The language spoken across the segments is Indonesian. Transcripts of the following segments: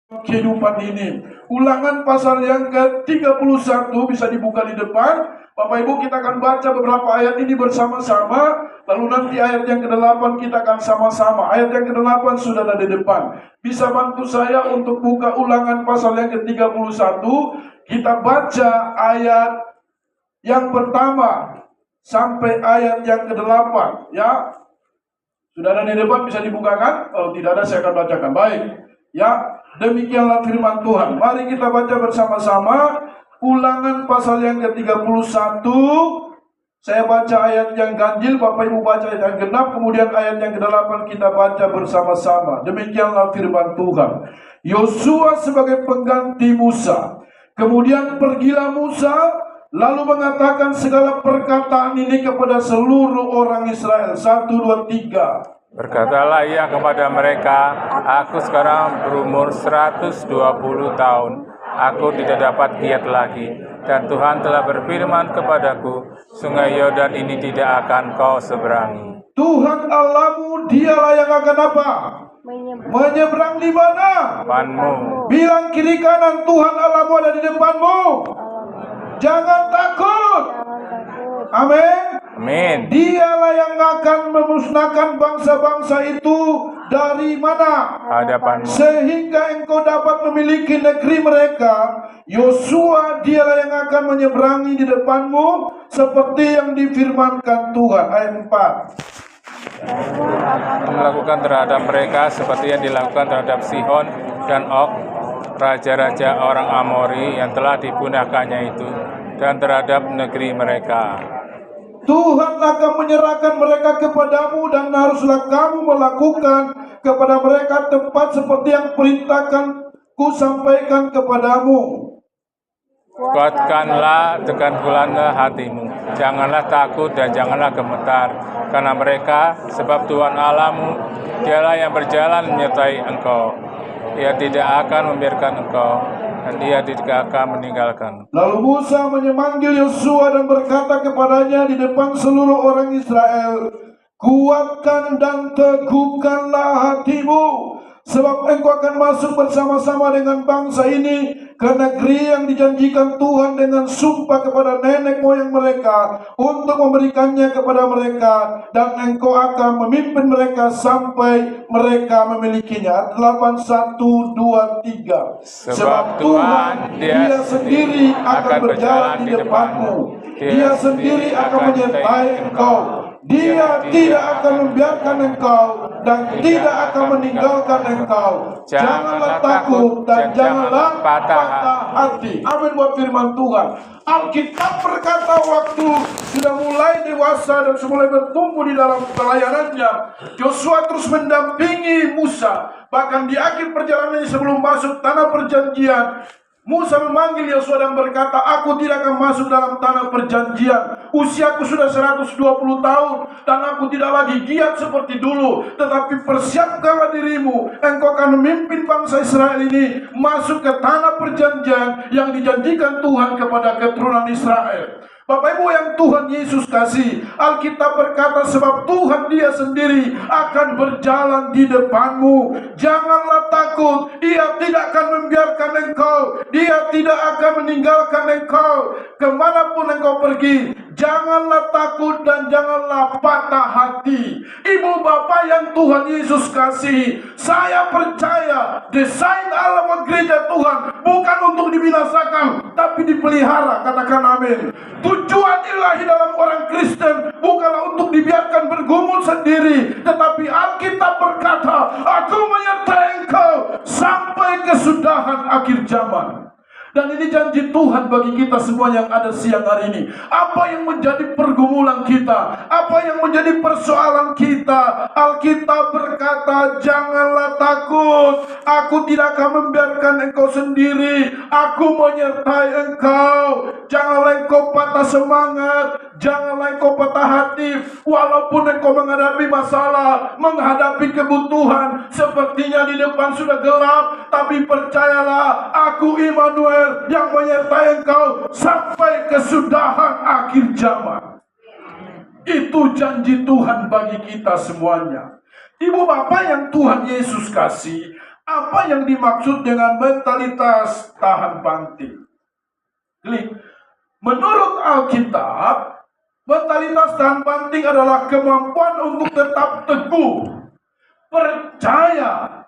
kehidupan ini. Ulangan pasal yang ke-31 bisa dibuka di depan. Bapak Ibu, kita akan baca beberapa ayat ini bersama-sama. Lalu nanti ayat yang ke-8 kita akan sama-sama. Ayat yang ke-8 sudah ada di depan. Bisa bantu saya untuk buka Ulangan pasal yang ke-31. Kita baca ayat yang pertama sampai ayat yang ke-8, ya. Sudah ada di depan, bisa dibukakan? Kalau tidak ada, saya akan bacakan. Baik, ya. Demikianlah firman Tuhan. Mari kita baca bersama-sama Ulangan pasal yang ke-31. Saya baca ayat yang ganjil, Bapak Ibu baca ayat yang genap, kemudian ayat yang ke-8 kita baca bersama-sama. Demikianlah firman Tuhan. Yosua sebagai pengganti Musa. Kemudian pergilah Musa, lalu mengatakan segala perkataan ini kepada seluruh orang Israel. 1, 2, 3. Berkatalah ia kepada mereka, aku sekarang berumur 120 tahun. Aku tidak dapat giat lagi. Dan Tuhan telah berfirman kepadaku, sungai Yordan ini tidak akan kau seberangi. Tuhan Allahmu dialah yang akan apa? Menyeberang di mana? Depanmu. Bilang kiri kanan, Tuhan Allahmu ada di depanmu. Jangan takut. Amin. Amin. Dialah yang akan memusnahkan bangsa-bangsa itu dari mana? Hadapanmu. Sehingga engkau dapat memiliki negeri mereka. Yosua dialah yang akan menyeberangi di depanmu seperti yang difirmankan Tuhan. Ayat 4. Melakukan terhadap mereka seperti yang dilakukan terhadap Sihon dan Og, raja-raja orang Amori yang telah dipunahkannya itu, dan terhadap negeri mereka. Tuhan akan menyerahkan mereka kepadamu dan haruslah kamu melakukan kepada mereka tepat seperti yang perintahkan ku sampaikan kepadamu. Kuatkanlah, tekankanlah hatimu, janganlah takut dan janganlah gemetar, karena mereka, sebab Tuhan Allahmu, dialah yang berjalan menyertai engkau. Ia tidak akan membiarkan engkau, dan ia tidak akan meninggalkan. Lalu Musa memanggil Yosua dan berkata kepadanya di depan seluruh orang Israel, kuatkan dan teguhkanlah hatimu, sebab engkau akan masuk bersama-sama dengan bangsa ini ke negeri yang dijanjikan Tuhan dengan sumpah kepada nenek moyang mereka untuk memberikannya kepada mereka, dan engkau akan memimpin mereka sampai mereka memilikinya. 8, 1, 2, 3. Sebab Tuhan dia sendiri akan berjalan di depanmu, dia sendiri akan menyertai engkau. Dia tidak akan membiarkan engkau dan tidak akan meninggalkan engkau. Janganlah takut dan janganlah patah hati. Amin buat firman Tuhan. Alkitab berkata waktu sudah mulai dewasa dan mulai bertumbuh di dalam pelayanannya, Yosua terus mendampingi Musa. Bahkan di akhir perjalanannya sebelum masuk tanah perjanjian, Musa memanggil Yosua dan berkata, aku tidak akan masuk dalam tanah perjanjian. Usiaku sudah 120 tahun dan aku tidak lagi giat seperti dulu. Tetapi persiapkanlah dirimu, engkau akan memimpin bangsa Israel ini masuk ke tanah perjanjian yang dijanjikan Tuhan kepada keturunan Israel. Bapak Ibu yang Tuhan Yesus kasih, Alkitab berkata sebab Tuhan dia sendiri akan berjalan di depanmu. Janganlah takut, ia tidak akan membiarkan engkau, dia tidak akan meninggalkan engkau kemanapun engkau pergi. Janganlah takut dan janganlah patah hati. Ibu bapak yang Tuhan Yesus kasih, saya percaya desain Allah buat gereja Tuhan bukan untuk dibinasakan, tapi dipelihara. Katakan amin. Tujuan ilahi dalam orang Kristen bukanlah untuk dibiarkan bergumul sendiri, tetapi Alkitab berkata, aku menyertai engkau sampai kesudahan akhir zaman. Dan ini janji Tuhan bagi kita semua yang ada siang hari ini. Apa yang menjadi pergumulan kita, apa yang menjadi persoalan kita, Alkitab berkata, janganlah takut, aku tidak akan membiarkan engkau sendiri, aku menyertai engkau. Janganlah engkau patah semangat, janganlah engkau patah hati, walaupun engkau menghadapi masalah, menghadapi kebutuhan, sepertinya di depan sudah gelap, tapi percayalah, aku Immanuel yang menyertai engkau sampai kesudahan akhir zaman. Itu janji Tuhan bagi kita semuanya. Ibu bapak yang Tuhan Yesus kasih, Apa yang dimaksud dengan mentalitas tahan banting? Menurut Alkitab, mentalitas tahan banting adalah kemampuan untuk tetap teguh, percaya,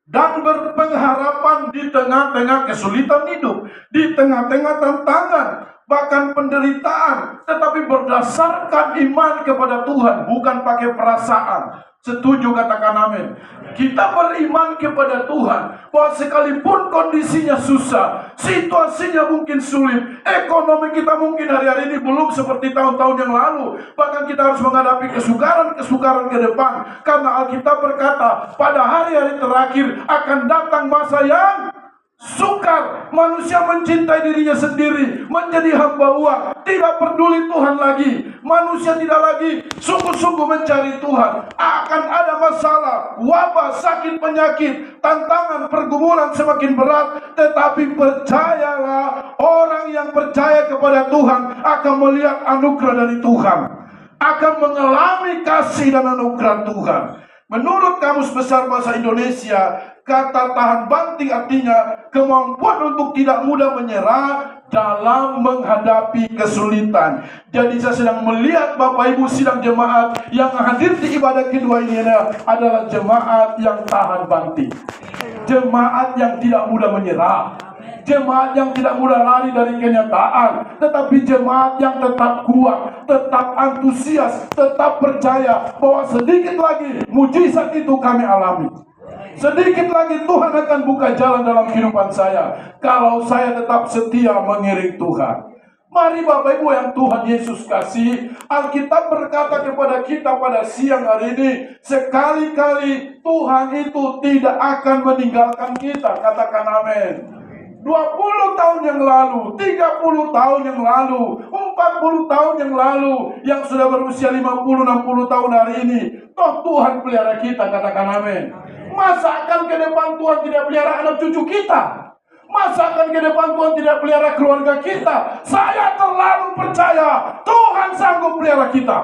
dan berpengharapan di tengah-tengah kesulitan hidup, di tengah-tengah tantangan, bahkan penderitaan, tetapi berdasarkan iman kepada Tuhan, bukan pakai perasaan. Setuju, katakan amin. Kita beriman kepada Tuhan bahwa sekalipun kondisinya susah, situasinya mungkin sulit, ekonomi kita mungkin hari-hari ini belum seperti tahun-tahun yang lalu, bahkan kita harus menghadapi kesukaran ke depan, karena Alkitab berkata pada hari-hari terakhir akan datang masa yang sukar. Manusia mencintai dirinya sendiri, menjadi hamba uang, tidak peduli Tuhan lagi. Manusia tidak lagi sungguh-sungguh mencari Tuhan. Akan ada masalah, wabah, sakit, penyakit, tantangan, pergumulan semakin berat. Tetapi percayalah, orang yang percaya kepada Tuhan akan melihat anugerah dari Tuhan, akan mengalami kasih dan anugerah Tuhan. Menurut Kamus Besar Bahasa Indonesia, kata tahan banting artinya kemampuan untuk tidak mudah menyerah dalam menghadapi kesulitan. Jadi saya sedang melihat Bapak Ibu sidang jemaat yang hadir di ibadah kedua ini adalah jemaat yang tahan banting, jemaat yang tidak mudah menyerah, jemaat yang tidak mudah lari dari kenyataan, tetapi jemaat yang tetap kuat, tetap antusias, tetap percaya bahwa sedikit lagi mujizat itu kami alami. Sedikit lagi Tuhan akan buka jalan dalam kehidupan saya, kalau saya tetap setia mengiring Tuhan. Mari Bapak Ibu yang Tuhan Yesus kasih, Alkitab berkata kepada kita pada siang hari ini, sekali-kali Tuhan itu tidak akan meninggalkan kita. Katakan amin. 20 tahun yang lalu, 30 tahun yang lalu, 40 tahun yang lalu, yang sudah berusia 50-60 tahun hari ini, toh Tuhan pelihara kita. Katakan amin. Masa akan ke depan Tuhan tidak pelihara anak cucu kita? Masa akan ke depan Tuhan tidak pelihara keluarga kita? Saya terlalu percaya Tuhan sanggup pelihara kita.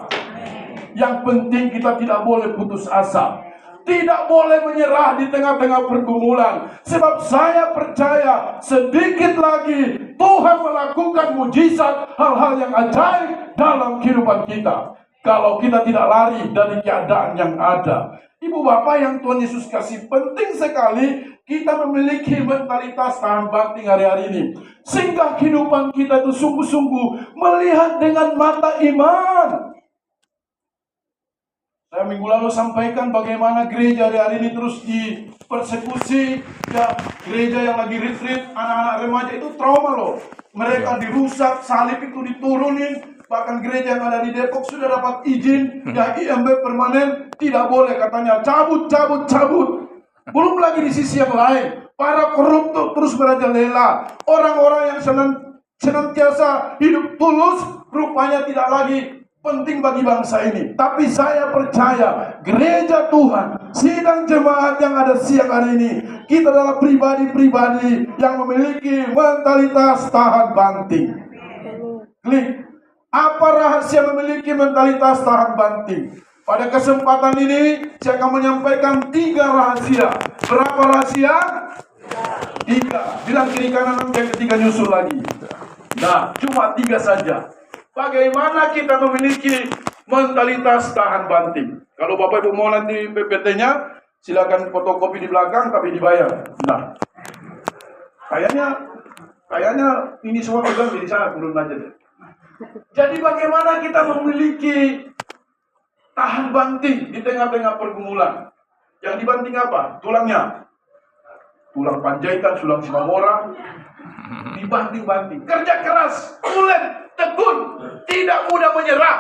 Yang penting kita tidak boleh putus asa, tidak boleh menyerah di tengah-tengah pergumulan. Sebab saya percaya sedikit lagi Tuhan melakukan mujizat, hal-hal yang ajaib dalam kehidupan kita, kalau kita tidak lari dari keadaan yang ada. Ibu bapak yang Tuhan Yesus kasih, penting sekali kita memiliki mentalitas tahan banting hari-hari ini, sehingga kehidupan kita itu sungguh-sungguh melihat dengan mata iman. Saya minggu lalu sampaikan bagaimana gereja hari-hari ini terus dipersekusi. Ya, gereja yang lagi retreat, anak-anak remaja itu trauma loh. Mereka dirusak, salib itu diturunin. Bahkan gereja yang ada di Depok sudah dapat izin, ya IMB permanen, tidak boleh katanya, cabut. Belum lagi di sisi yang lain, para koruptor terus merajalela. Orang-orang yang senantiasa hidup tulus, rupanya tidak lagi penting bagi bangsa ini. Tapi saya percaya gereja Tuhan, sidang jemaat yang ada siang hari ini, kita adalah pribadi-pribadi yang memiliki mentalitas tahan banting. Klik. Apa rahasia memiliki mentalitas tahan banting? Pada kesempatan ini saya akan menyampaikan 3 rahasia. Berapa rahasia? 3. Bilang kiri kanan, yang ketiga nyusul lagi. Nah, cuma 3 saja. Bagaimana kita memiliki mentalitas tahan banting? Kalau Bapak Ibu mau nanti PPT-nya, silakan fotokopi di belakang tapi dibayar. Nah, kayaknya ini semua pegang di sana, turun aja deh. Jadi bagaimana kita memiliki tahan banting di tengah-tengah pergumulan? Yang dibanting apa? Tulangnya. Tulang panjaitan, tulang simamora, dibanting-banting. Kerja keras, ulet, tekun, tidak mudah menyerah.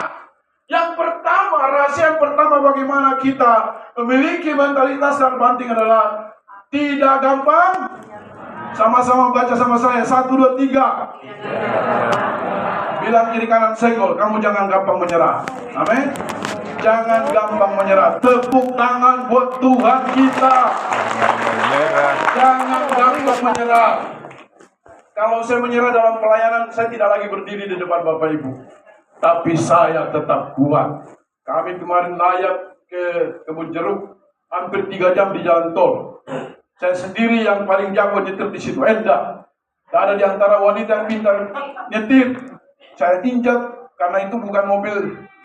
Yang pertama, rahasia yang pertama bagaimana kita memiliki mentalitas tahan banting adalah tidak gampang. Sama-sama baca sama saya. 1, 2, 3. Bilang kiri kanan senggol, kamu jangan gampang menyerah. Amin. Jangan gampang menyerah. Tepuk tangan buat Tuhan kita. Jangan gampang menyerah. Kalau saya menyerah dalam pelayanan, saya tidak lagi berdiri di depan Bapak Ibu, tapi saya tetap kuat. Kami kemarin layat ke Kebun Jeruk, hampir 3 jam di jalan tol. Saya sendiri yang paling jago nyetir di situ. Enggak. Tak ada di antara wanita yang pintar nyetir. Saya injak karena itu bukan mobil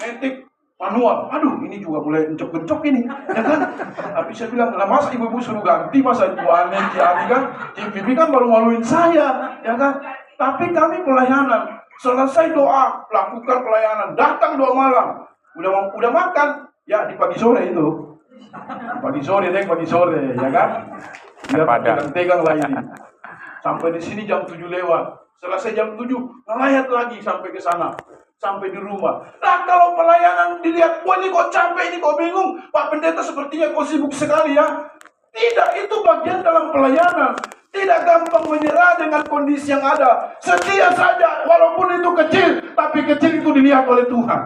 metik manual. Aduh, ini juga mulai encok-encok ini, ya kan? Tapi saya bilang, lah masa ibu-ibu suruh ganti, masa itu aneh, kan? Ibu kan baru maluin saya, ya kan? Tapi kami pelayanan. Selesai doa, lakukan pelayanan. Datang doa malam. Udah makan. Ya, di pagi sore itu. Pagi sore, ya kan? Biar tegang lah ini. Sampai di sini jam 7 lewat. Selesai jam 7, ngelayat lagi sampai ke sana. Sampai di rumah. Nah, kalau pelayanan dilihat, wah ini kok capek, ini kok bingung. Pak Pendeta sepertinya kok sibuk sekali ya. Tidak, itu bagian dalam pelayanan. Tidak gampang menyerah dengan kondisi yang ada. Setia saja, walaupun itu kecil, tapi kecil itu dilihat oleh Tuhan.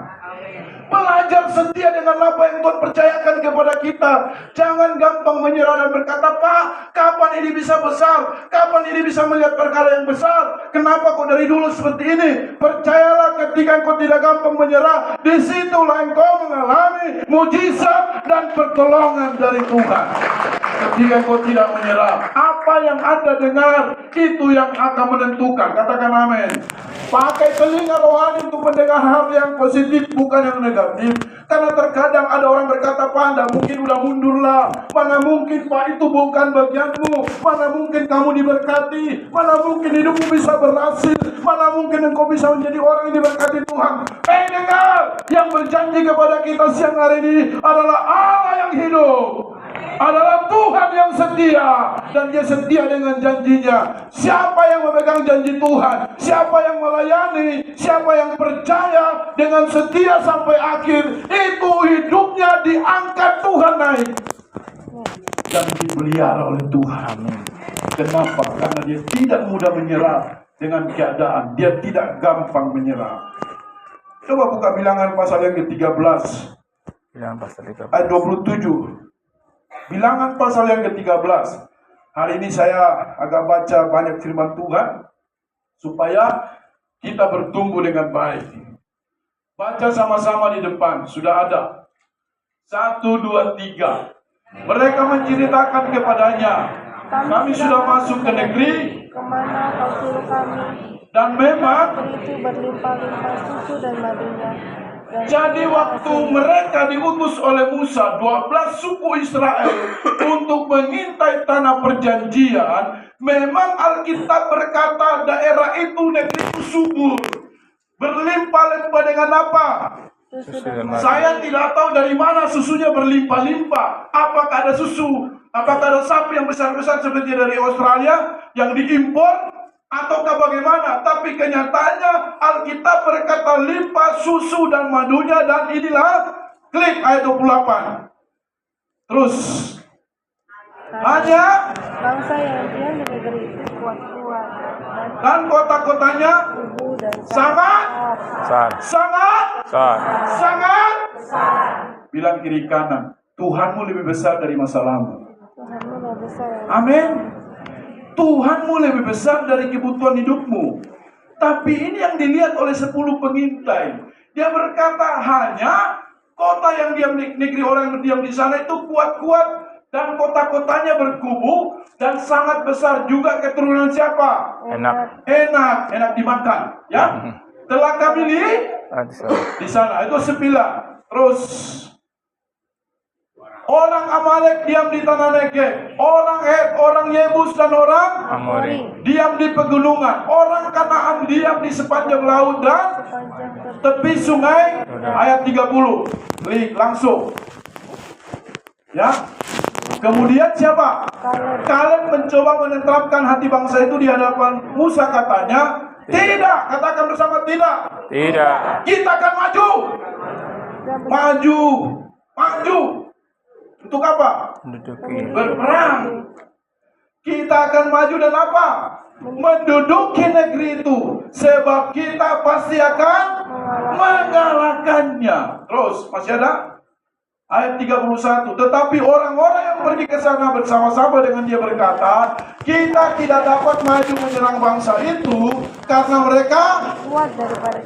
Belajar setia dengan apa yang Tuhan percayakan kepada kita. Jangan gampang menyerah dan berkata, Pak, kapan ini bisa besar? Kapan ini bisa melihat perkara yang besar? Kenapa kok dari dulu seperti ini? Percayalah, ketika engkau tidak gampang menyerah, disitulah engkau mengalami mujizat dan pertolongan dari Tuhan. Ketika engkau tidak menyerah, apa yang Anda dengar, itu yang akan menentukan. Katakan amin. Pakai telinga rohani untuk mendengar hal yang positif, bukan yang negatif. Karena terkadang ada orang berkata, Pak, Anda mungkin udah mundur lah. Mana mungkin, Pak, itu bukan bagianmu. Mana mungkin kamu diberkati. Mana mungkin hidupmu bisa berhasil. Mana mungkin engkau bisa menjadi orang yang diberkati Tuhan. Dengar, yang berjanji kepada kita siang hari ini adalah Allah yang hidup. Adalah Tuhan yang setia, dan Dia setia dengan janjinya. Siapa yang memegang janji Tuhan, siapa yang melayani, siapa yang percaya dengan setia sampai akhir, itu hidupnya diangkat Tuhan naik dan dipelihara oleh Tuhan. Kenapa? Karena dia tidak mudah menyerah dengan keadaan. Dia tidak gampang menyerah. Coba buka Bilangan pasal yang ke-13 ayat 27. Bilangan pasal yang ke-13. Hari ini saya agak baca banyak firman Tuhan supaya kita bertumbuh dengan baik. Baca sama-sama di depan, sudah ada. 1, 2, 3. Mereka menceritakan kepadanya, kami sudah masuk ke negeri kemana kau suruh kami, dan memang itu berlimpah-limpah susu dan madunya. jadi waktu mereka diutus oleh Musa, 12 suku Israel, untuk mengintai tanah perjanjian, memang Alkitab berkata daerah itu, negeri itu subur. Berlimpah-limpah dengan apa? Saya tidak tahu dari mana susunya berlimpah-limpah. Apakah ada susu? Apakah ada sapi yang besar-besar seperti dari Australia yang diimpor? Ataukah bagaimana? Tapi kenyataannya Alkitab berkata limpah susu dan madunya, dan inilah klik ayat 28. Terus hanya bangsa yang diam di negeri itu kuat-kuat dan kota-kotanya subur dan sangat Sangat. bilang kiri kanan, Tuhanmu lebih besar dari masalahmu. Tuhanmu lebih besar. Amin. Tuhanmu lebih besar dari kebutuhan hidupmu. Tapi ini yang dilihat oleh 10 pengintai. Dia berkata hanya kota yang diam, negeri orang yang diam di sana itu kuat-kuat, dan kota-kotanya berkubu dan sangat besar. Juga keturunan siapa? Enak dimakan, ya. Telah kami lihat di sana, itu 9. Terus orang Amalek diam di tanah Negev, orang Het, orang Yebus dan orang Amori diam di pegunungan, orang Kanaan diam di sepanjang laut dan tepi sungai. Ayat 30. Klik langsung. Ya. Kemudian siapa? Kaleb mencoba menenteramkan hati bangsa itu di hadapan Musa, katanya, tidak. Katakan bersama, tidak. tidak Kita akan maju. Untuk apa? menduduki Berperang. Kita akan maju dan apa? Menduduki negeri itu, sebab kita pasti akan mengalahkannya. Terus masih ada ayat 31. Tetapi orang-orang yang pergi ke sana bersama-sama dengan dia berkata, kita tidak dapat maju menyerang bangsa itu karena mereka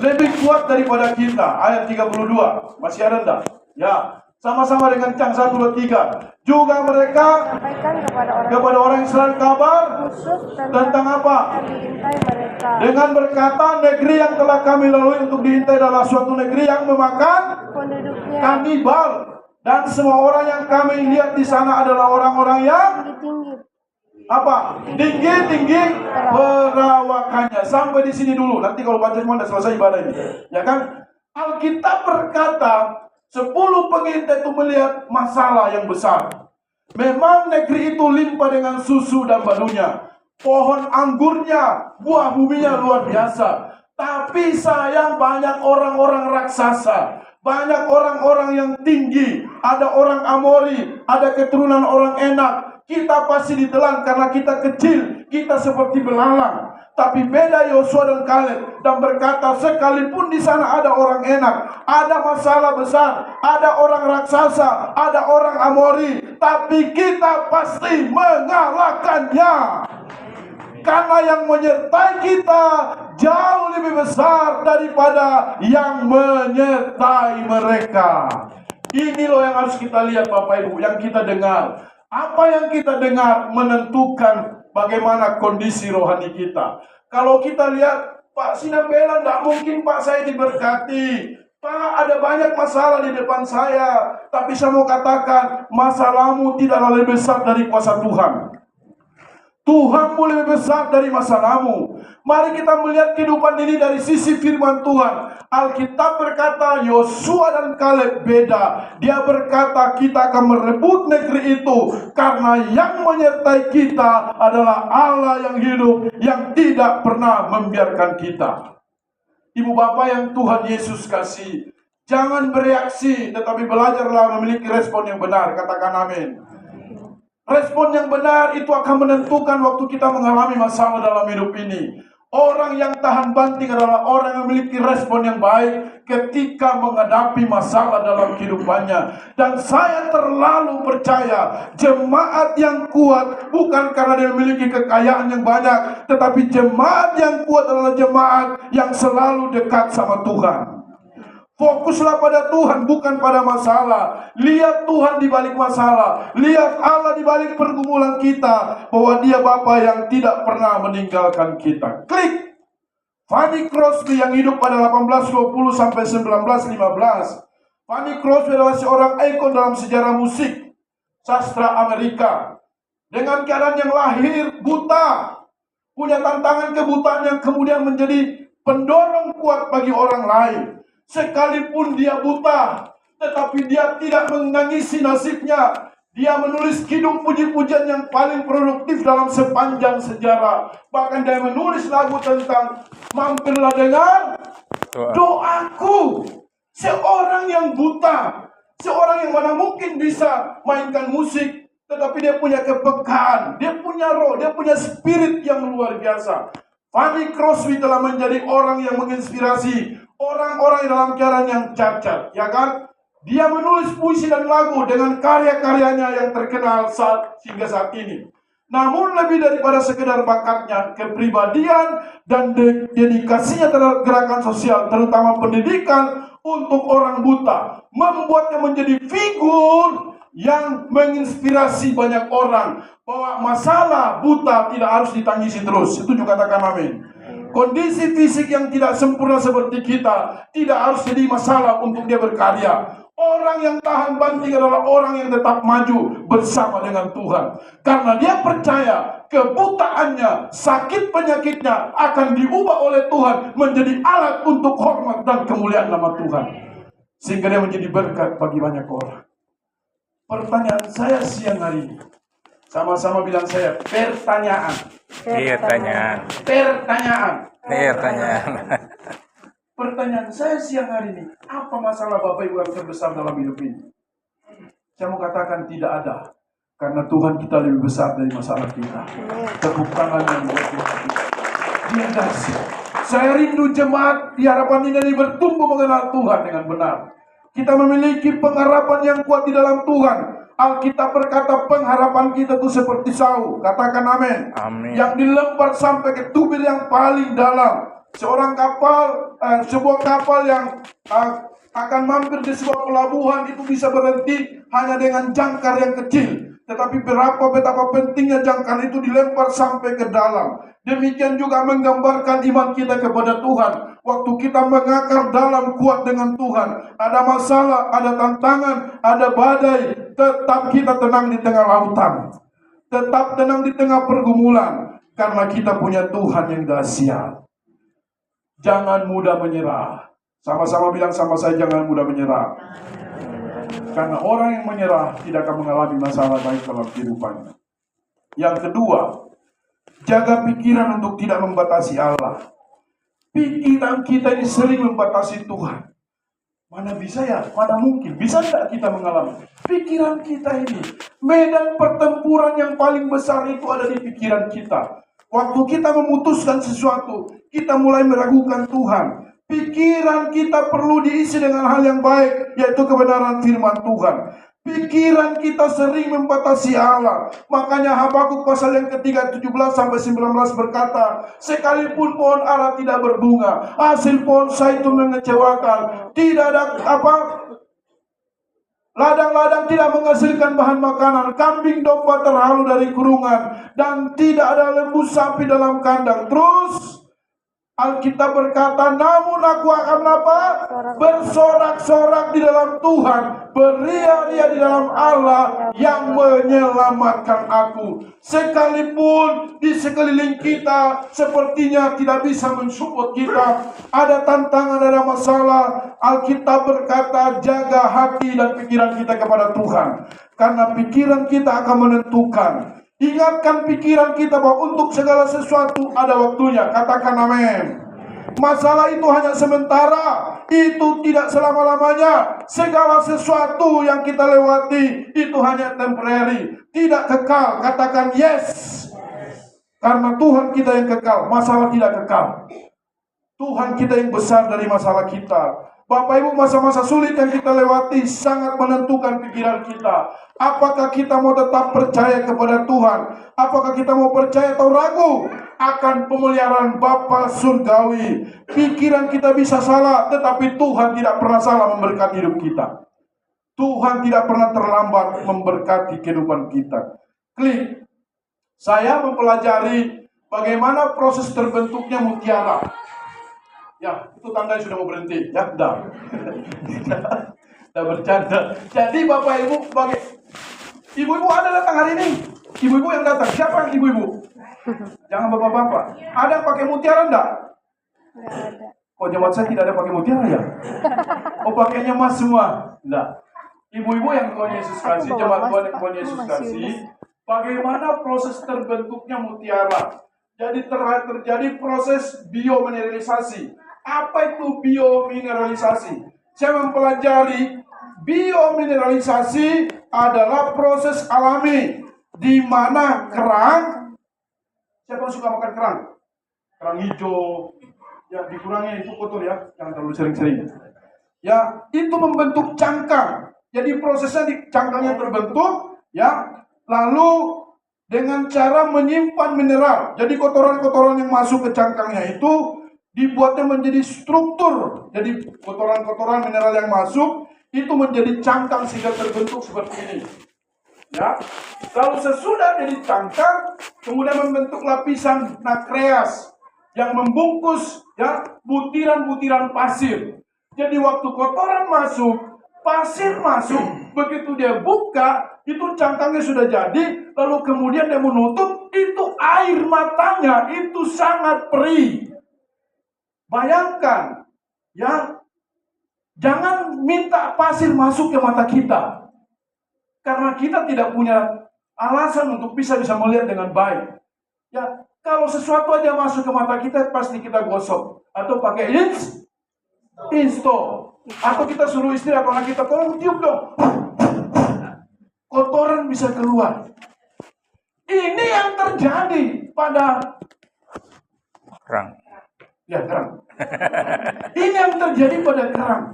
lebih kuat daripada kita. Ayat 32. Masih ada enggak? Ya. Sama-sama dengan Cang 1, 2, 3. Juga mereka Sampaikan kepada orang Israel kabar khusus tentang apa? yang diintai mereka. Dengan berkata, negeri yang telah kami lalui untuk diintai adalah suatu negeri yang memakan Penduduknya kanibal, dan semua orang yang kami lihat di sana adalah orang-orang yang tinggi-tinggi. apa? Tinggi-tinggi perawakannya. Sampai di sini dulu. Nanti kalau baca semua sudah selesai ibadah ini. Ya kan? Alkitab berkata 10 pengintai itu melihat masalah yang besar. Memang negeri itu limpah dengan susu dan madunya. Pohon anggurnya, buah buminya luar biasa. Tapi sayang banyak orang-orang raksasa. Banyak orang-orang yang tinggi. Ada orang Amori, ada keturunan orang Enak. Kita pasti ditelan karena kita kecil. Kita seperti belalang. Tapi beda Yosua dan Kaleb, dan berkata sekalipun di sana ada orang Enak, ada masalah besar, ada orang raksasa, ada orang Amori, tapi kita pasti mengalahkannya. Karena yang menyertai kita jauh lebih besar daripada yang menyertai mereka. Ini loh yang harus kita lihat Bapak Ibu, yang kita dengar. Apa yang kita dengar menentukan bagaimana kondisi rohani kita. Kalau kita lihat, Pak Sinambela, tidak mungkin Pak saya diberkati. Pak, ada banyak masalah di depan saya. Tapi saya mau katakan, masalahmu tidaklah lebih besar dari kuasa Tuhan. Tuhanmu lebih besar dari masalahmu. Mari kita melihat kehidupan ini dari sisi firman Tuhan. Alkitab berkata Yosua dan Kaleb beda. Dia berkata kita akan merebut negeri itu karena yang menyertai kita adalah Allah yang hidup, yang tidak pernah membiarkan kita. Ibu bapak yang Tuhan Yesus kasih, jangan bereaksi, tetapi belajarlah memiliki respon yang benar. Katakan amin. Respon yang benar itu akan menentukan waktu kita mengalami masalah dalam hidup ini. Orang yang tahan banting adalah orang yang memiliki respon yang baik ketika menghadapi masalah dalam kehidupannya. Dan saya terlalu percaya jemaat yang kuat bukan karena dia memiliki kekayaan yang banyak, tetapi jemaat yang kuat adalah jemaat yang selalu dekat sama Tuhan. Fokuslah pada Tuhan, bukan pada masalah. Lihat Tuhan di balik masalah. Lihat Allah di balik pergumulan kita, bahwa Dia Bapa yang tidak pernah meninggalkan kita. Klik. Fanny Crosby yang hidup pada 1820 sampai 1915. Fanny Crosby adalah seorang ikon dalam sejarah musik sastra Amerika. Dengan keadaan yang lahir buta, punya tantangan kebutaan yang kemudian menjadi pendorong kuat bagi orang lain. Sekalipun dia buta, tetapi dia tidak menangisi nasibnya. Dia menulis kidung puji-pujian yang paling produktif dalam sepanjang sejarah. Bahkan dia menulis lagu tentang mampirlah dengar doaku. Seorang yang buta, seorang yang mana mungkin bisa mainkan musik, tetapi dia punya kepekaan, dia punya roh, dia punya spirit yang luar biasa. Fanny Crosby telah menjadi orang yang menginspirasi orang-orang dalam keadaan yang cacat, ya kan? Dia menulis puisi dan lagu dengan karya-karyanya yang terkenal hingga saat ini. Namun lebih daripada sekedar bakatnya, kepribadian dan dedikasinya terhadap gerakan sosial, terutama pendidikan untuk orang buta, membuatnya menjadi figur yang menginspirasi banyak orang bahwa masalah buta tidak harus ditangisi terus. Itu juga katakan amin. Kondisi fisik yang tidak sempurna seperti kita tidak harus jadi masalah untuk dia berkarya. Orang yang tahan banting adalah orang yang tetap maju bersama dengan Tuhan. Karena dia percaya kebutaannya, sakit penyakitnya akan diubah oleh Tuhan menjadi alat untuk hormat dan kemuliaan nama Tuhan. Sehingga dia menjadi berkat bagi banyak orang. Pertanyaan saya siang hari ini, sama-sama bilang saya, pertanyaan. Pertanyaan. Pertanyaan. Pertanyaan. Pertanyaan saya siang hari ini, apa masalah Bapak Ibu yang terbesar dalam hidup ini? Saya mau katakan tidak ada. Karena Tuhan kita lebih besar dari masalah kita. Tepuk tangan yang buat Tuhan. Dia dahsyat. Saya rindu jemaat di harapan ini bertumbuh mengenal Tuhan dengan benar. Kita memiliki pengharapan yang kuat di dalam Tuhan. Alkitab berkata pengharapan kita itu seperti Saul. Katakan amin. Amin. Yang dilempar sampai ke tubir yang paling dalam. Sebuah kapal yang akan mampir di sebuah pelabuhan, itu bisa berhenti hanya dengan jangkar yang kecil. Tetapi betapa pentingnya jangkar itu dilempar sampai ke dalam. Demikian juga menggambarkan iman kita kepada Tuhan. Waktu kita mengakar dalam, kuat dengan Tuhan, ada masalah, ada tantangan, ada badai, tetap kita tenang di tengah lautan, tetap tenang di tengah pergumulan, karena kita punya Tuhan yang dahsyat. Jangan mudah menyerah. Sama-sama bilang sama saya, jangan mudah menyerah. Karena orang yang menyerah tidak akan mengalami masalah baik dalam kehidupannya. Yang kedua, jaga pikiran untuk tidak membatasi Allah. Pikiran kita ini sering membatasi Tuhan. Mana bisa ya? Mana mungkin? Bisa tidak kita mengalami? Pikiran kita ini, medan pertempuran yang paling besar itu ada di pikiran kita. Waktu kita memutuskan sesuatu, kita mulai meragukan Tuhan. Pikiran kita perlu diisi dengan hal yang baik, yaitu kebenaran firman Tuhan. Pikiran kita sering membatasi Allah. Makanya Habakuk pasal yang ketiga 17-19 berkata, sekalipun pohon ara tidak berbunga, hasil pohon zaitun mengecewakan, tidak ada ladang-ladang tidak menghasilkan bahan makanan, kambing domba terhalu dari kurungan, dan tidak ada lembu sapi dalam kandang. Terus Alkitab berkata, namun aku akan apa? Bersorak-sorak di dalam Tuhan, beria-ria di dalam Allah yang menyelamatkan aku. Sekalipun di sekeliling kita sepertinya tidak bisa mensupport kita, ada tantangan, ada masalah, Alkitab berkata, jaga hati dan pikiran kita kepada Tuhan. Karena pikiran kita akan menentukan. Ingatkan pikiran kita bahwa untuk segala sesuatu ada waktunya. Katakan amin. Masalah itu hanya sementara, itu tidak selama-lamanya. Segala sesuatu yang kita lewati itu hanya temporary, tidak kekal. Katakan yes. Karena Tuhan kita yang kekal, masalah tidak kekal. Tuhan kita yang besar dari masalah kita. Bapak Ibu, masa-masa sulit yang kita lewati sangat menentukan pikiran kita. Apakah kita mau tetap percaya kepada Tuhan? Apakah kita mau percaya atau ragu akan pemeliharaan Bapa surgawi? Pikiran kita bisa salah, tetapi Tuhan tidak pernah salah memberkati hidup kita. Tuhan tidak pernah terlambat memberkati kehidupan kita. Klik. Saya mempelajari bagaimana proses terbentuknya mutiara. Ya, itu tandanya sudah mau berhenti. Ya, dah. Dah bercanda. Jadi Bapak Ibu, ibu-ibu ada datang hari ini? Ibu-ibu yang datang. Siapa yang ibu-ibu? Jangan bapak-bapak. Ada yang pakai mutiara enggak? Nggak ada. Kok jemaat saya tidak ada pakai mutiara ya? Oh, pakainya emas semua? Enggak. Ibu-ibu yang Tuhan Yesus kasih, jemaat Tuhan yang Tuhan Yesus kasih, bagaimana proses terbentuknya mutiara? Jadi terjadi proses biomineralisasi. Apa itu biomineralisasi? Saya mempelajari biomineralisasi adalah proses alami di mana kerang, siapa yang suka makan kerang? Kerang hijau, ya dikurangi, itu kotor ya, jangan terlalu sering-sering. Ya, itu membentuk cangkang. Jadi prosesnya di cangkangnya terbentuk, ya, lalu dengan cara menyimpan mineral. Jadi kotoran-kotoran yang masuk ke cangkangnya itu dibuatnya menjadi struktur. Jadi kotoran-kotoran mineral yang masuk itu menjadi cangkang sehingga terbentuk seperti ini. Ya. Lalu sesudah jadi cangkang, kemudian membentuk lapisan nakreas yang membungkus ya butiran-butiran pasir. Jadi waktu kotoran masuk, pasir masuk, begitu dia buka, itu cangkangnya sudah jadi, lalu kemudian dia menutup, itu air matanya itu sangat perih. Bayangkan, ya, jangan minta pasir masuk ke mata kita, karena kita tidak punya alasan untuk bisa melihat dengan baik. Ya, kalau sesuatu aja masuk ke mata kita, pasti kita gosok atau pakai install, atau kita suruh istri atau anak kita, tolong tiup dong. Kotoran bisa keluar. Ini yang terjadi pada Kerang. ya kerang. Ini yang terjadi pada kerang.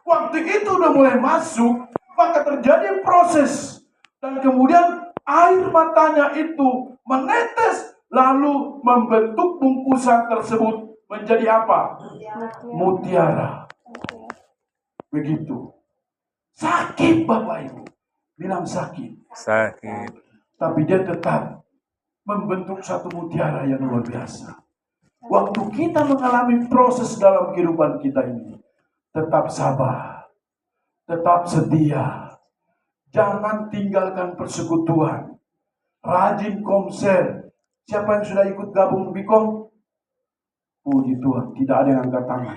Waktu itu udah mulai masuk, maka terjadi proses dan kemudian air matanya itu menetes lalu membentuk bungkusan tersebut menjadi apa? Mutiara. Begitu. Sakit Bapak Ibu. Bilang sakit. Sakit. Tapi dia tetap membentuk satu mutiara yang luar biasa. Waktu kita mengalami proses dalam kehidupan kita ini, tetap sabar, tetap setia. Jangan tinggalkan persekutuan. Rajin komsel. Siapa yang sudah ikut gabung Bikom? Puji Tuhan, tidak ada yang angkat tangan.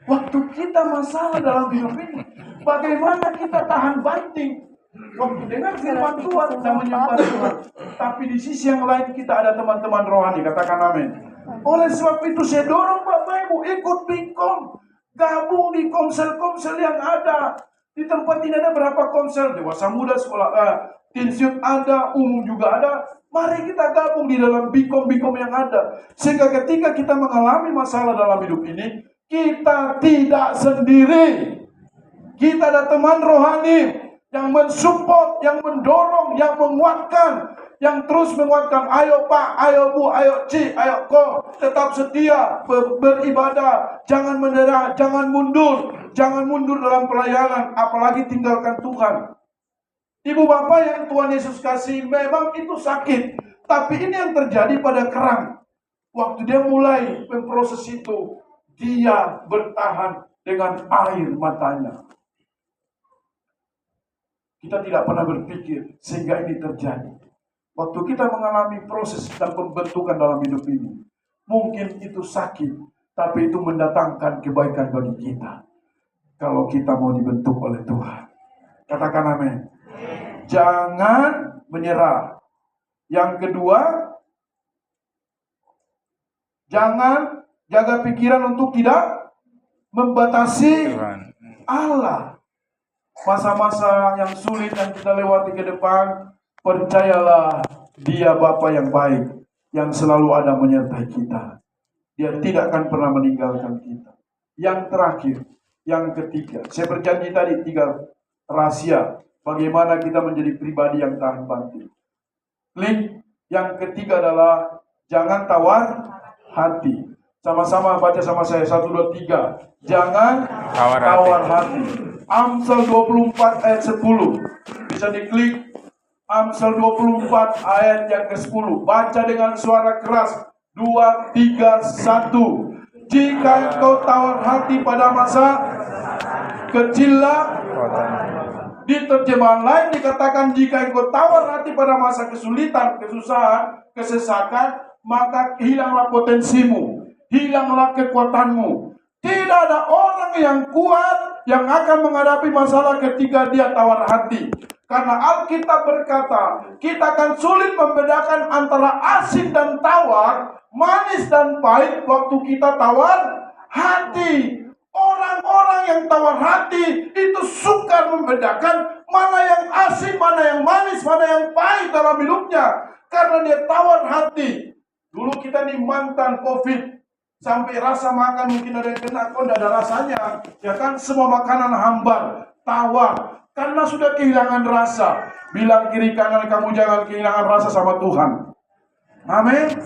Waktu kita masalah dalam hidup ini, bagaimana kita tahan banting? Waktu dengar firman Tuhan dan menyembah Tuhan, tapi di sisi yang lain kita ada teman-teman rohani, katakan amin. Oleh sebab itu saya dorong Bapak Ibu ikut Bikom, gabung di komsel-komsel yang ada. Di tempat ini ada berapa komsel? Dewasa muda, sekolah, tinsyut ada, umum juga ada. Mari kita gabung di dalam Bikom-Bikom yang ada. Sehingga ketika kita mengalami masalah dalam hidup ini, kita tidak sendiri. Kita ada teman rohani yang mensupport, yang mendorong, yang menguatkan, yang terus menguatkan. Ayo Pak, ayo Bu, ayo Ci, ayo Ko, tetap setia, beribadah, jangan menyerah, jangan mundur dalam pelayanan, apalagi tinggalkan Tuhan. Ibu bapak yang Tuhan Yesus kasih, memang itu sakit, tapi ini yang terjadi pada kerang. Waktu dia mulai memproses itu, dia bertahan dengan air matanya. Kita tidak pernah berpikir sehingga ini terjadi. Waktu kita mengalami proses dan pembentukan dalam hidup ini, mungkin itu sakit, tapi itu mendatangkan kebaikan bagi kita. Kalau kita mau dibentuk oleh Tuhan. Katakan amin. Jangan menyerah. Yang kedua, jangan jaga pikiran untuk tidak membatasi Allah. Masa-masa yang sulit yang kita lewati ke depan, percayalah Dia Bapa yang baik, yang selalu ada menyertai kita. Dia tidak akan pernah meninggalkan kita. Yang terakhir, yang ketiga, saya berjanji tadi 3 rahasia bagaimana kita menjadi pribadi yang tahan banting. Klik. Yang ketiga adalah jangan tawar hati. Sama-sama baca sama saya, 1, 2, 3. Jangan tawar hati. Amsal 24 ayat 10. Bisa diklik. Amsal 24 ayat yang ke-10. Baca dengan suara keras. 2, 3, 1. Jika engkau tawar hati pada masa kecillah. Di terjemahan lain dikatakan jika engkau tawar hati pada masa kesulitan, kesusahan, kesesakan, maka hilanglah potensimu, hilanglah kekuatanmu. Tidak ada orang yang kuat yang akan menghadapi masalah ketika dia tawar hati. Karena Alkitab berkata, kita akan sulit membedakan antara asin dan tawar, manis dan pahit waktu kita tawar hati. Orang-orang yang tawar hati itu sukar membedakan mana yang asin, mana yang manis, mana yang pahit dalam hidupnya. Karena dia tawar hati. Dulu kita di mantan COVID, sampai rasa makan mungkin ada yang kena, kok tidak ada rasanya. Ya kan, semua makanan hambar, tawar. Karena sudah kehilangan rasa. Bilang kiri kanan, kamu jangan kehilangan rasa sama Tuhan. Amin.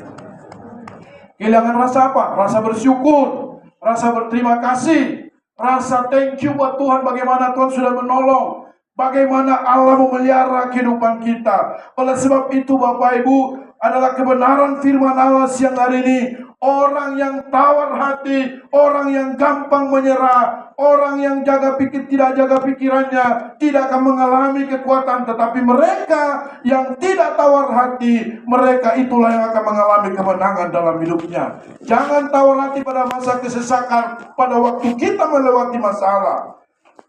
Kehilangan rasa apa? Rasa bersyukur. Rasa berterima kasih, rasa thank you buat Tuhan, bagaimana Tuhan sudah menolong, bagaimana Allah memelihara kehidupan kita. Oleh sebab itu Bapak Ibu, adalah kebenaran firman Allah siang hari ini. Orang yang tawar hati, orang yang gampang menyerah, orang yang tidak jaga pikirannya, tidak akan mengalami kekuatan. Tetapi mereka yang tidak tawar hati, mereka itulah yang akan mengalami kemenangan dalam hidupnya. Jangan tawar hati pada masa kesesakan, pada waktu kita melewati masalah.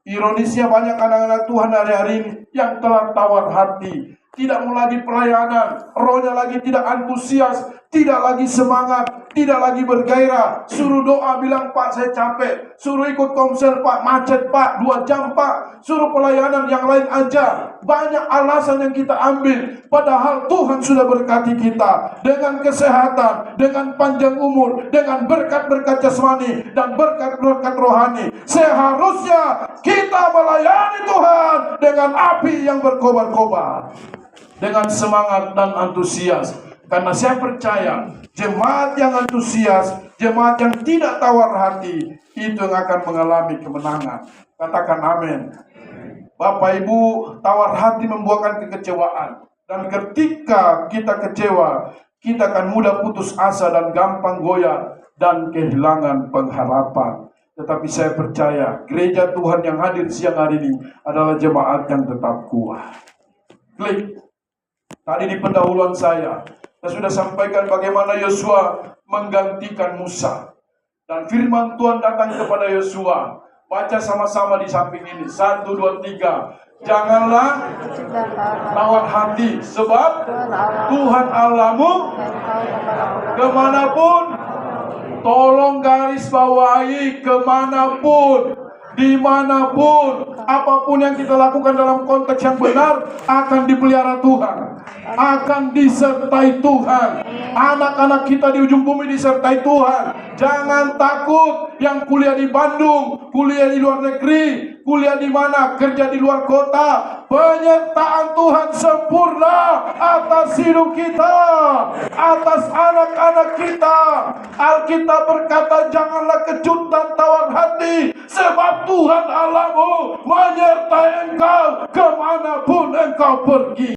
Ironisnya banyak anak-anak Tuhan hari-hari ini yang telah tawar hati. Tidak mau lagi pelayanan, rohnya lagi tidak antusias, tidak lagi semangat, tidak lagi bergairah. Suruh doa bilang, Pak saya capek. Suruh ikut komsel, Pak macet Pak, 2 jam Pak. Suruh pelayanan yang lain aja. Banyak alasan yang kita ambil. Padahal Tuhan sudah berkati kita dengan kesehatan, dengan panjang umur, dengan berkat-berkat jasmani dan berkat-berkat rohani. Seharusnya kita melayani Tuhan dengan api yang berkobar-kobar, dengan semangat dan antusias. Karena saya percaya jemaat yang antusias, jemaat yang tidak tawar hati, itu yang akan mengalami kemenangan. Katakan amin. Bapak Ibu, tawar hati membuahkan kekecewaan. Dan ketika kita kecewa, kita akan mudah putus asa dan gampang goyah dan kehilangan pengharapan. Tetapi saya percaya gereja Tuhan yang hadir siang hari ini adalah jemaat yang tetap kuat. Klik. Tadi di pendahuluan saya sudah sampaikan bagaimana Yosua menggantikan Musa. Dan firman Tuhan datang kepada Yosua. Baca sama-sama di samping ini. 1, 2, 3. Janganlah tawar hati, sebab Tuhan Allahmu kemanapun. Tolong garis bawahi, kemanapun, dimanapun, apapun yang kita lakukan dalam konteks yang benar akan dipelihara Tuhan, akan disertai Tuhan. Anak-anak kita di ujung bumi disertai Tuhan. Jangan takut yang kuliah di Bandung, kuliah di luar negeri, kuliah di mana, kerja di luar kota. Penyertaan Tuhan sempurna atas hidup kita, atas anak-anak kita. Alkitab berkata, janganlah kecut dan tawar hati, sebab Tuhan Allahmu menyertai engkau kemanapun engkau pergi.